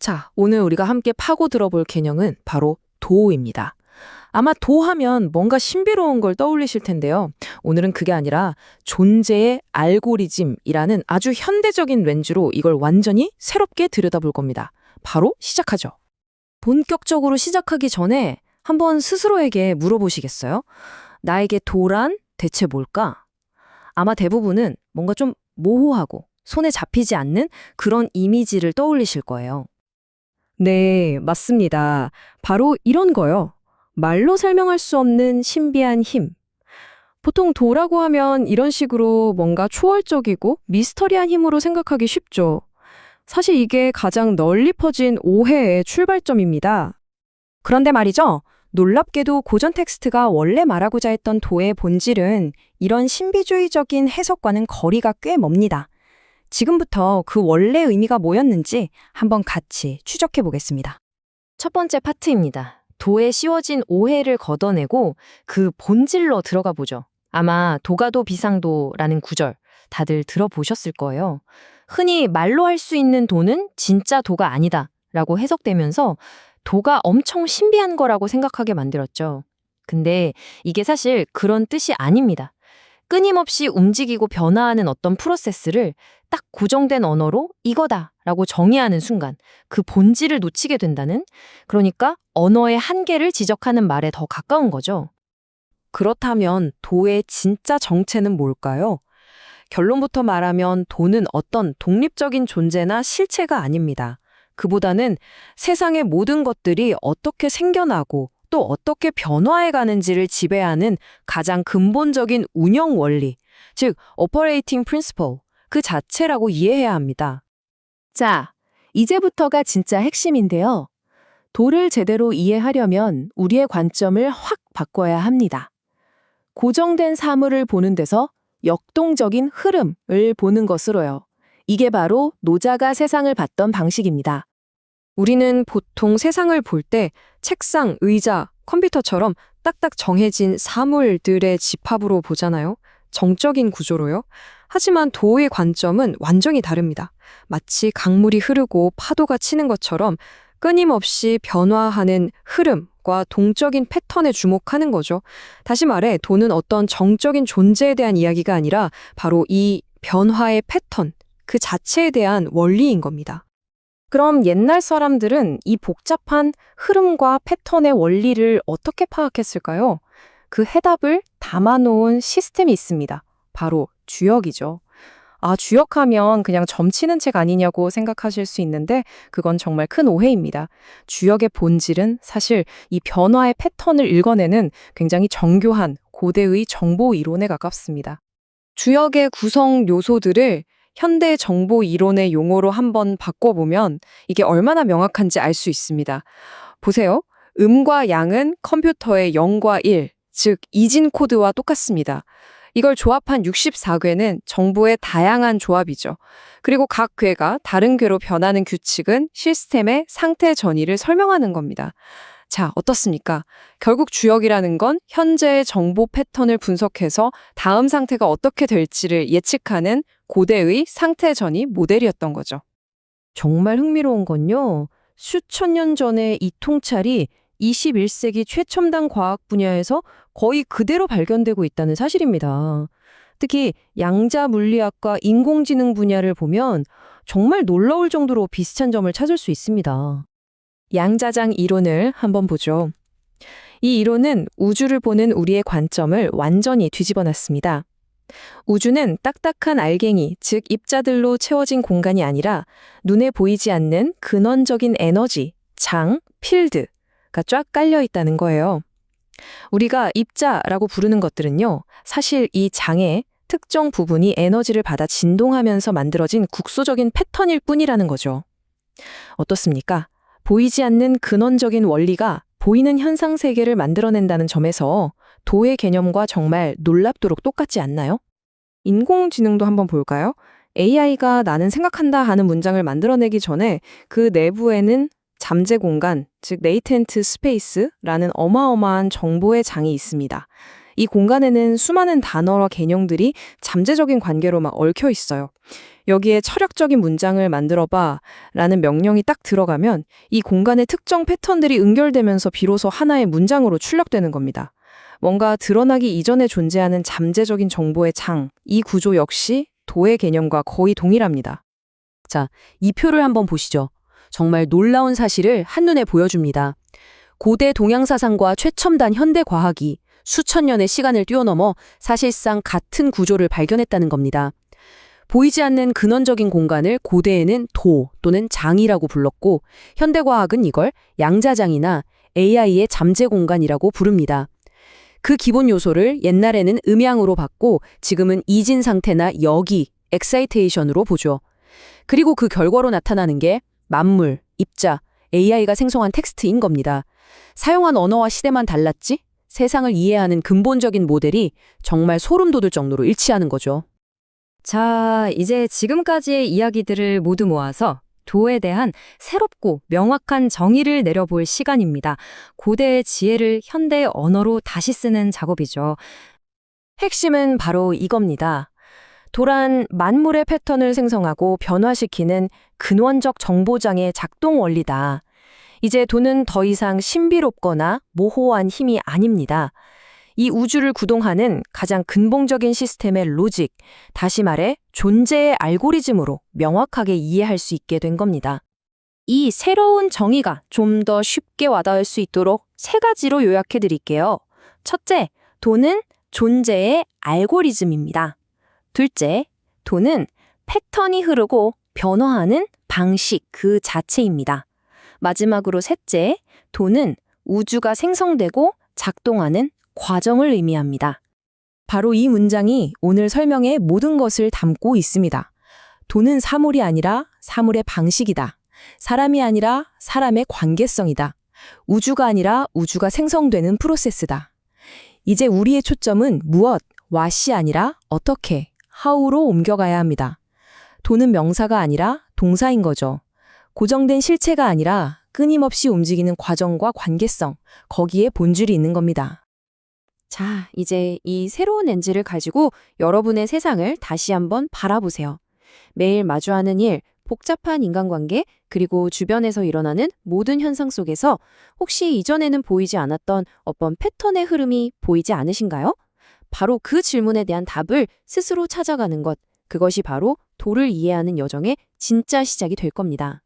자, 오늘 우리가 함께 파고 들어볼 개념은 바로 도입니다. 아마 도하면 뭔가 신비로운 걸 떠올리실 텐데요. 오늘은 그게 아니라 존재의 알고리즘이라는 아주 현대적인 렌즈로 이걸 완전히 새롭게 들여다볼 겁니다. 바로 시작하죠. 본격적으로 시작하기 전에 한번 스스로에게 물어보시겠어요? 나에게 도란 대체 뭘까? 아마 대부분은 뭔가 좀 모호하고 손에 잡히지 않는 그런 이미지를 떠올리실 거예요. 네, 맞습니다. 바로 이런 거요. 말로 설명할 수 없는 신비한 힘. 보통 도라고 하면 이런 식으로 뭔가 초월적이고 미스터리한 힘으로 생각하기 쉽죠. 사실 이게 가장 널리 퍼진 오해의 출발점입니다. 그런데 말이죠. 놀랍게도 고전 텍스트가 원래 말하고자 했던 도의 본질은 이런 신비주의적인 해석과는 거리가 꽤 멉니다. 지금부터 그 원래 의미가 뭐였는지 한번 같이 추적해 보겠습니다. 첫 번째 파트입니다. 도에 씌워진 오해를 걷어내고 그 본질로 들어가 보죠. 아마 도가도 비상도라는 구절 다들 들어보셨을 거예요. 흔히 말로 할 수 있는 도는 진짜 도가 아니다 라고 해석되면서 도가 엄청 신비한 거라고 생각하게 만들었죠. 근데 이게 사실 그런 뜻이 아닙니다. 끊임없이 움직이고 변화하는 어떤 프로세스를 딱 고정된 언어로 이거다라고 정의하는 순간 그 본질을 놓치게 된다는, 그러니까 언어의 한계를 지적하는 말에 더 가까운 거죠. 그렇다면 도의 진짜 정체는 뭘까요? 결론부터 말하면 도는 어떤 독립적인 존재나 실체가 아닙니다. 그보다는 세상의 모든 것들이 어떻게 생겨나고 또 어떻게 변화해 가는지를 지배하는 가장 근본적인 운영 원리, 즉 operating principle, 그 자체라고 이해해야 합니다. 자, 이제부터가 진짜 핵심인데요. 도를 제대로 이해하려면 우리의 관점을 확 바꿔야 합니다. 고정된 사물을 보는 데서 역동적인 흐름을 보는 것으로요. 이게 바로 노자가 세상을 봤던 방식입니다. 우리는 보통 세상을 볼 때 책상, 의자, 컴퓨터처럼 딱딱 정해진 사물들의 집합으로 보잖아요. 정적인 구조로요. 하지만 도의 관점은 완전히 다릅니다. 마치 강물이 흐르고 파도가 치는 것처럼 끊임없이 변화하는 흐름과 동적인 패턴에 주목하는 거죠. 다시 말해, 도는 어떤 정적인 존재에 대한 이야기가 아니라 바로 이 변화의 패턴, 그 자체에 대한 원리인 겁니다. 그럼 옛날 사람들은 이 복잡한 흐름과 패턴의 원리를 어떻게 파악했을까요? 그 해답을 담아놓은 시스템이 있습니다. 바로 주역이죠. 주역하면 그냥 점치는 책 아니냐고 생각하실 수 있는데 그건 정말 큰 오해입니다. 주역의 본질은 사실 이 변화의 패턴을 읽어내는 굉장히 정교한 고대의 정보 이론에 가깝습니다. 주역의 구성 요소들을 현대 정보 이론의 용어로 한번 바꿔보면 이게 얼마나 명확한지 알 수 있습니다. 보세요. 음과 양은 컴퓨터의 0과 1, 즉 이진 코드와 똑같습니다. 이걸 조합한 64궤는 정보의 다양한 조합이죠. 그리고 각 궤가 다른 궤로 변하는 규칙은 시스템의 상태 전이를 설명하는 겁니다. 자, 어떻습니까? 결국 주역이라는 건 현재의 정보 패턴을 분석해서 다음 상태가 어떻게 될지를 예측하는 고대의 상태 전이 모델이었던 거죠. 정말 흥미로운 건요. 수천 년 전에 이 통찰이 21세기 최첨단 과학 분야에서 거의 그대로 발견되고 있다는 사실입니다. 특히 양자 물리학과 인공지능 분야를 보면 정말 놀라울 정도로 비슷한 점을 찾을 수 있습니다. 양자장 이론을 한번 보죠. 이 이론은 우주를 보는 우리의 관점을 완전히 뒤집어 놨습니다. 우주는 딱딱한 알갱이, 즉 입자들로 채워진 공간이 아니라 눈에 보이지 않는 근원적인 에너지, 장, 필드가 쫙 깔려 있다는 거예요. 우리가 입자라고 부르는 것들은요, 사실 이 장의 특정 부분이 에너지를 받아 진동하면서 만들어진 국소적인 패턴일 뿐이라는 거죠. 어떻습니까? 보이지 않는 근원적인 원리가 보이는 현상 세계를 만들어낸다는 점에서 도의 개념과 정말 놀랍도록 똑같지 않나요? 인공지능도 한번 볼까요? AI가 나는 생각한다 하는 문장을 만들어내기 전에 그 내부에는 잠재 공간, 즉 latent space라는 어마어마한 정보의 장이 있습니다. 이 공간에는 수많은 단어와 개념들이 잠재적인 관계로 막 얽혀 있어요. 여기에 철학적인 문장을 만들어봐 라는 명령이 딱 들어가면 이 공간의 특정 패턴들이 응결되면서 비로소 하나의 문장으로 출력되는 겁니다. 뭔가 드러나기 이전에 존재하는 잠재적인 정보의 장, 이 구조 역시 도의 개념과 거의 동일합니다. 자, 이 표를 한번 보시죠. 정말 놀라운 사실을 한눈에 보여줍니다. 고대 동양사상과 최첨단 현대과학이 수천 년의 시간을 뛰어넘어 사실상 같은 구조를 발견했다는 겁니다. 보이지 않는 근원적인 공간을 고대에는 도 또는 장이라고 불렀고 현대과학은 이걸 양자장이나 AI의 잠재 공간이라고 부릅니다. 그 기본 요소를 옛날에는 음양으로 받고 지금은 이진 상태나 여기, 엑사이테이션으로 보죠. 그리고 그 결과로 나타나는 게 만물, 입자, AI가 생성한 텍스트인 겁니다. 사용한 언어와 시대만 달랐지 세상을 이해하는 근본적인 모델이 정말 소름 돋을 정도로 일치하는 거죠. 자, 이제 지금까지의 이야기들을 모두 모아서 도에 대한 새롭고 명확한 정의를 내려볼 시간입니다. 고대의 지혜를 현대 언어로 다시 쓰는 작업이죠. 핵심은 바로 이겁니다. 도란 만물의 패턴을 생성하고 변화시키는 근원적 정보장의 작동 원리다. 이제 도는 더 이상 신비롭거나 모호한 힘이 아닙니다. 이 우주를 구동하는 가장 근본적인 시스템의 로직, 다시 말해 존재의 알고리즘으로 명확하게 이해할 수 있게 된 겁니다. 이 새로운 정의가 좀 더 쉽게 와닿을 수 있도록 세 가지로 요약해 드릴게요. 첫째, 도는 존재의 알고리즘입니다. 둘째, 도는 패턴이 흐르고 변화하는 방식 그 자체입니다. 마지막으로 셋째, 도는 우주가 생성되고 작동하는 과정을 의미합니다. 바로 이 문장이 오늘 설명의 모든 것을 담고 있습니다. 도는 사물이 아니라 사물의 방식이다. 사람이 아니라 사람의 관계성이다. 우주가 아니라 우주가 생성되는 프로세스다. 이제 우리의 초점은 무엇, what이 아니라 어떻게, how로 옮겨가야 합니다. 도는 명사가 아니라 동사인 거죠. 고정된 실체가 아니라 끊임없이 움직이는 과정과 관계성, 거기에 본질이 있는 겁니다. 자, 이제 이 새로운 렌즈를 가지고 여러분의 세상을 다시 한번 바라보세요. 매일 마주하는 일, 복잡한 인간관계, 그리고 주변에서 일어나는 모든 현상 속에서 혹시 이전에는 보이지 않았던 어떤 패턴의 흐름이 보이지 않으신가요? 바로 그 질문에 대한 답을 스스로 찾아가는 것, 그것이 바로 도를 이해하는 여정의 진짜 시작이 될 겁니다.